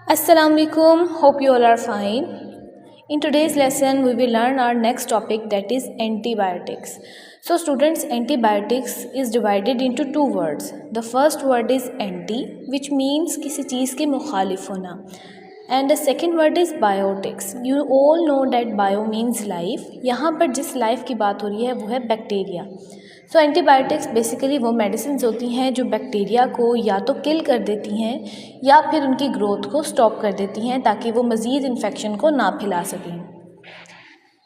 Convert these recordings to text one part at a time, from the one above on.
Assalamualaikum, hope you all are fine. In today's lesson, we will learn our next topic, that is antibiotics. So students, antibiotics is divided into two words. The first word is anti, which means किसी चीज़ के मुखालिफ होना. And the second word is biotics. You all know that bio means life. यहाँ पर जिस life की बात हो रही है वो है बैक्टीरिया. सो एंटीबायोटिक्स बेसिकली वो मेडिसिन होती हैं जो बैक्टीरिया को या तो किल कर देती हैं या फिर उनकी ग्रोथ को स्टॉप कर देती हैं ताकि वो मज़ीद इन्फेक्शन को ना फैला सकें.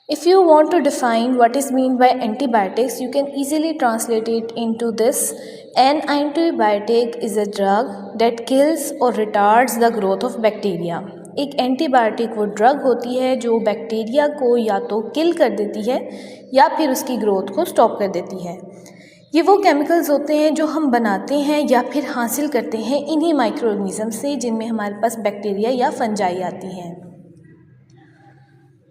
If you want to define what is meant by antibiotics, you can easily translate it into this. An antibiotic is a drug that kills or retards the growth of bacteria. एक antibiotic वो drug होती है जो bacteria को या तो किल कर देती है या फिर उसकी ग्रोथ को स्टॉप कर देती है. ये वो केमिकल्स होते हैं जो हम बनाते हैं या फिर हासिल करते हैं इन्हीं माइक्रो ऑर्गेनिज्म से जिनमें हमारे पास बैक्टीरिया या फंजाई आती हैं.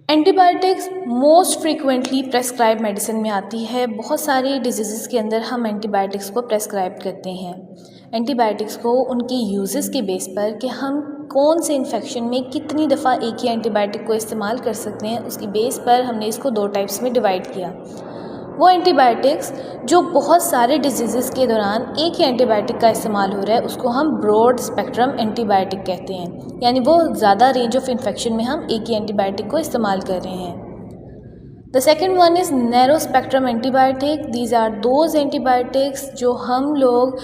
Antibiotics most frequently prescribe medicine में आती है. बहुत सारी डिजीज़ के अंदर हम एंटीबायोटिक्स को प्रेस्क्राइब करते हैं. एंटीबायोटिक्स को उनकी यूजेस के बेस पर कि हम कौन से इन्फेक्शन में कितनी दफ़ा एक ही एंटीबायोटिक को इस्तेमाल कर सकते हैं उसकी बेस पर हमने इसको दो टाइप्स में डिवाइड किया. वो एंटीबायोटिक्स जो बहुत सारे डिजीज़ के दौरान एक ही एंटीबायोटिक का इस्तेमाल हो रहा है उसको हम ब्रॉड स्पेक्ट्रम एंटीबायोटिक कहते हैं. यानी वो ज़्यादा रेंज ऑफ इन्फेक्शन में हम एक ही एंटीबायोटिक को इस्तेमाल कर रहे हैं. The second one is narrow spectrum antibiotic. These are those antibiotics जो हम लोग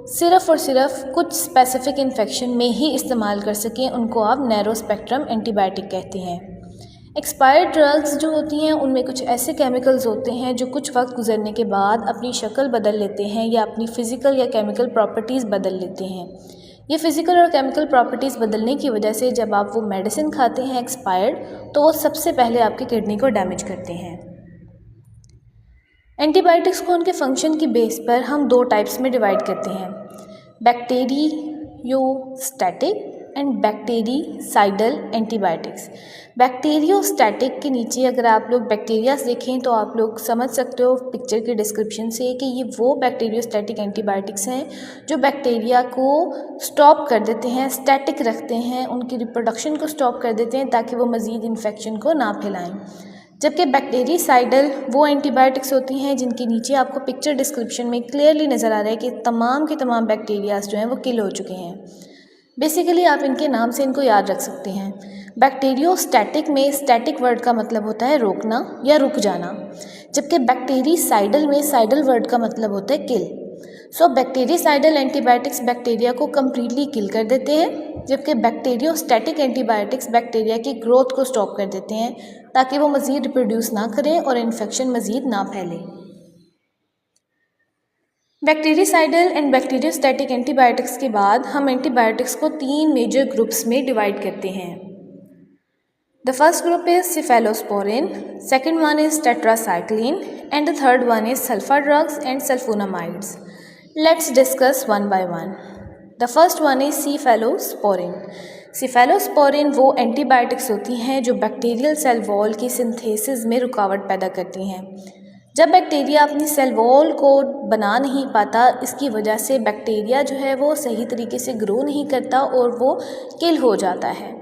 सिर्फ़ और सिर्फ कुछ स्पेसिफिक इन्फेक्शन में ही इस्तेमाल कर सकें, उनको आप नैरो स्पेक्ट्रम एंटीबायोटिक कहते हैं. एक्सपायर्ड ड्रग्स जो होती हैं उनमें कुछ ऐसे केमिकल्स होते हैं जो कुछ वक्त गुजरने के बाद अपनी शक्ल बदल लेते हैं या अपनी फ़िज़िकल या केमिकल प्रॉपर्टीज़ बदल लेते हैं. ये फ़िज़िकल और केमिकल प्रॉपर्टीज़ बदलने की वजह से जब आप वो मेडिसिन खाते हैं एक्सपायर्ड तो वो सबसे पहले आपकी किडनी को डैमेज करते हैं. एंटीबायोटिक्स को उनके फंक्शन की बेस पर हम दो टाइप्स में डिवाइड करते हैं, bacteriostatic and bactericidal antibiotics. Bacteriostatic के नीचे अगर आप लोग बैक्टीरियाज देखें तो आप लोग समझ सकते हो पिक्चर के डिस्क्रिप्शन से कि ये वो बैक्टीरियोस्टैटिक एंटीबायोटिक्स हैं जो बैक्टीरिया को स्टॉप कर देते हैं, स्टैटिक रखते हैं, उनकी रिप्रोडक्शन को स्टॉप कर देते हैं ताकि वो मज़ीद इन्फेक्शन को ना फैलाएं. जबकि बैक्टीरिसाइडल वो एंटीबायोटिक्स होती हैं जिनके नीचे आपको पिक्चर डिस्क्रिप्शन में क्लियरली नज़र आ रहा है कि तमाम के तमाम बैक्टीरियाज जो हैं वो किल हो चुके हैं. बेसिकली आप इनके नाम से इनको याद रख सकते हैं. बैक्टीरियोस्टैटिक में स्टैटिक वर्ड का मतलब होता है रोकना या रुक जाना, जबकि बैक्टीरिसाइडल में साइडल वर्ड का मतलब होता है किल. सो बैक्टीरिसाइडल एंटीबायोटिक्स बैक्टीरिया को कम्प्लीटली किल कर देते हैं, जबकि बैक्टीरियोस्टैटिक एंटीबायोटिक्स बैक्टीरिया की ग्रोथ को स्टॉप कर देते हैं ताकि वो मज़ीद रिप्रोड्यूस ना करें और इन्फेक्शन मज़ीद ना फैले. बैक्टीरिसाइडल एंड बैक्टीरियोस्टैटिक एंटीबायोटिक्स के बाद हम एंटीबायोटिक्स को तीन मेजर ग्रुप्स में डिवाइड करते हैं. The first group is cephalosporin, second one is tetracycline and the third one is sulphur drugs and sulphonamides. Let's discuss one by one. The first one is cephalosporin. Cephalosporin वो antibiotics होती हैं जो bacterial cell wall की synthesis में रुकावट पैदा करती हैं. जब बैक्टीरिया अपनी सेल वॉल को बना नहीं पाता, इसकी वजह से बैक्टीरिया जो है वो सही तरीके से ग्रो नहीं करता और वो किल हो जाता है.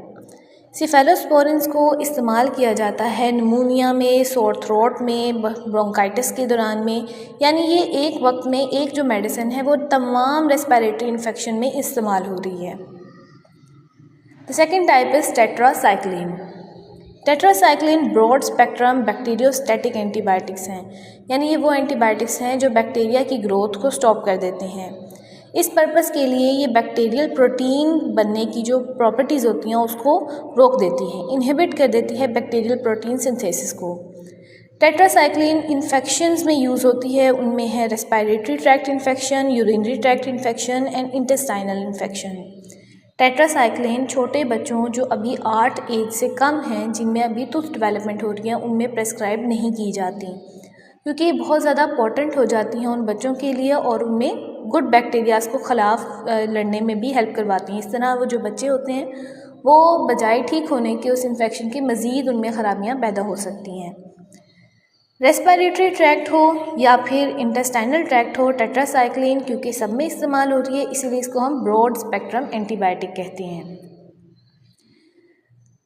सिफेलोस्पोरिन्स को इस्तेमाल किया जाता है निमोनिया में, सोर थ्रोट में, ब्रोंकाइटिस के दौरान में. यानी ये एक वक्त में एक जो मेडिसिन है वो तमाम रेस्पिरेटरी इन्फेक्शन में इस्तेमाल हो रही है. The second type is tetracycline. Tetracycline broad spectrum bacteriostatic antibiotics हैं. यानी ये वो एंटीबायोटिक्स हैं जो बैक्टीरिया की ग्रोथ को स्टॉप कर देते हैं. इस पर्पस के लिए ये बैक्टीरियल प्रोटीन बनने की जो प्रॉपर्टीज़ होती हैं उसको रोक देती है, इनहिबिट कर देती है बैक्टीरियल प्रोटीन सिंथेसिस को. टेट्रासाइक्लिन इन्फेक्शंस में यूज़ होती है. उनमें है respiratory tract infection, urinary tract infection and intestinal infection. Tetracycline छोटे बच्चों जो अभी 8 एज से कम हैं, जिनमें अभी टूथ डेवलपमेंट हो रही है, उनमें प्रेस्क्राइब नहीं की जाती क्योंकि बहुत ज़्यादा पोटेंट हो जाती हैं उन बच्चों के लिए और उनमें गुड बैक्टीरियाज़ को ख़िलाफ़ लड़ने में भी हेल्प करवाती हैं. इस तरह वो जो बच्चे होते हैं वो बजाय ठीक होने के उस इन्फेक्शन की मज़ीद उनमें ख़राबियाँ पैदा हो सकती हैं. रेस्पिरेटरी ट्रैक्ट हो या फिर इंटेस्टाइनल ट्रैक्ट हो, टेट्रासाइक्लिन क्योंकि सब में इस्तेमाल हो रही है इसीलिए इसको हम ब्रॉड स्पेक्ट्रम एंटीबायोटिक कहते हैं.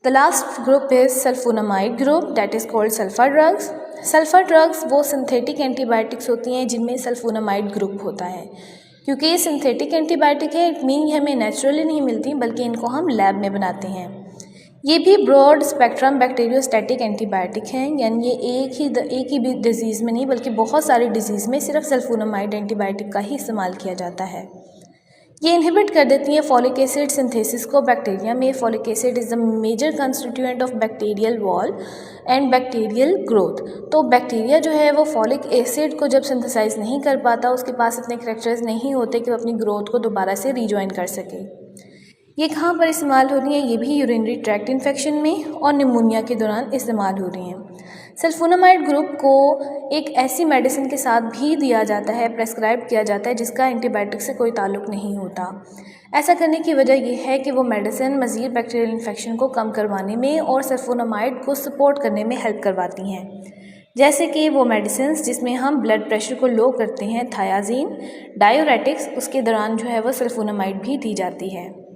The last group is sulfonamide group, that is called sulfa drugs. Sulphur drugs वो सिंथेटिक एंटीबायोटिक्स होती हैं जिनमें सल्फोनामाइड ग्रुप होता है। क्योंकि ये सिंथेटिक एंटीबायोटिक है, इट मीन ये हमें नेचुरली नहीं मिलती बल्कि इनको हम लैब में बनाते हैं। ये भी ब्रॉड स्पेक्ट्रम बैक्टीरियोस्टैटिक एंटीबायोटिक हैं, यानी ये एक ही डिजीज़ में नहीं बल्कि बहुत सारी डिजीज़ में सिर्फ सल्फोनामाइड एंटीबायोटिक का ही इस्तेमाल किया जाता है। ये इनहिबिट कर देती हैं फॉलिक एसिड सिंथेसिस को बैक्टीरिया में। Folic acid is the major constituent of bacterial wall and bacterial growth. तो बैक्टीरिया जो है वो फॉलिक एसिड को जब सिंथेसाइज नहीं कर पाता, उसके पास इतने करेक्टर्स नहीं होते कि वो अपनी ग्रोथ को दोबारा से रीजॉइन कर सके। ये कहाँ पर इस्तेमाल हो रही हैं? ये भी यूरिनरी ट्रैक्ट इन्फेक्शन में और निमोनिया के दौरान इस्तेमाल हो रही हैं। सल्फोनामाइड ग्रुप को एक ऐसी मेडिसिन के साथ भी दिया जाता है, प्रेस्क्राइब किया जाता है जिसका एंटीबायोटिक से कोई ताल्लुक़ नहीं होता। ऐसा करने की वजह यह है कि वो मेडिसिन मज़ीद बैक्टीरियल इन्फेक्शन को कम करवाने में और सल्फोनामाइड को सपोर्ट करने में हेल्प करवाती हैं। जैसे कि वो मेडिसिन जिसमें हम ब्लड प्रेशर को लो करते हैं, थायाजीन, डायूरेटिक्स, उसके दौरान जो है वो सल्फोनामाइड भी दी जाती है।